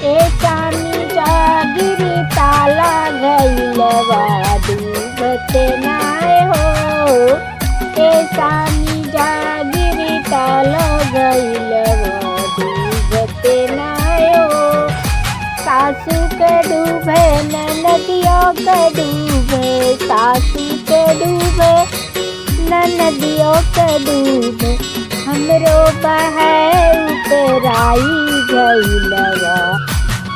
एकानी जागिरी ताला गईलवा डूबत नाय हो। एकानी जागिरी ताला गईलवा डूबत नाय हो। सासू के डूबे नदियों के डूबे, सासू के डूबे नदियों के डूबे, हमरो बहे उपराई गईलवा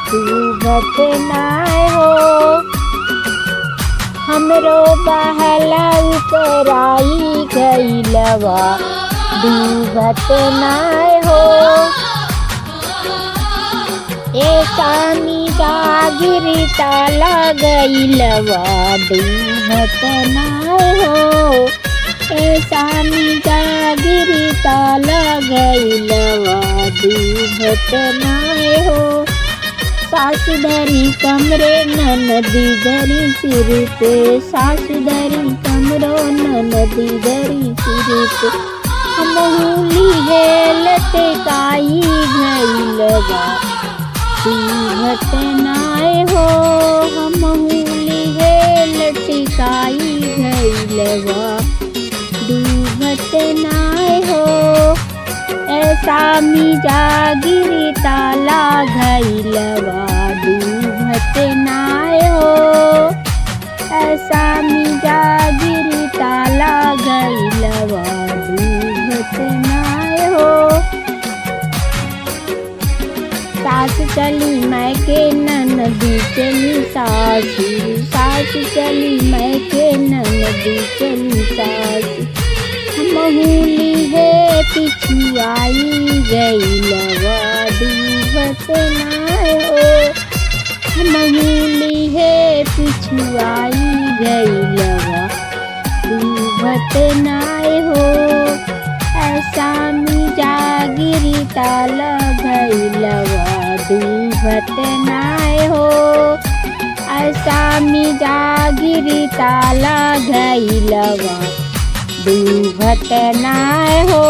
डूबत नाय हो। हमरो बहला उपराई गईलवा डूबत नाय हो। एकानी जागिरी ताला गईलवा डूबत नाय हो। एकानी जागिरी ताला गईलवा डूबत नाय हो। सासु धरी कमरे ननदी धरी सिर पे, सासु धरी कमरो ननदी धरी सिर पे, हमहूली हेल टेकाई गईलवा डूबत नाय हो। हमहूली हेल टेकाई गईलवा डूबत नाय हो। ऐसा मी जागिरी ताला गईलवा डूबत नाय हो। ऐसा मी जागिरी ताला गईलवा डूबत नाय हो। सास चली मैके ननदी चली सासू, सास चली मैके ननदी चली सासू, हमहूली है पिछुआई गईलवा डूबत नाय हो। हमहूली है पिछुआई गईलवा डूबत नाय हो। ऐसा मी जागिरी ताला गईलवा डूबत नाय हो। ऐसा मी जागिरी ताला गईलवा डूबत नाय हो।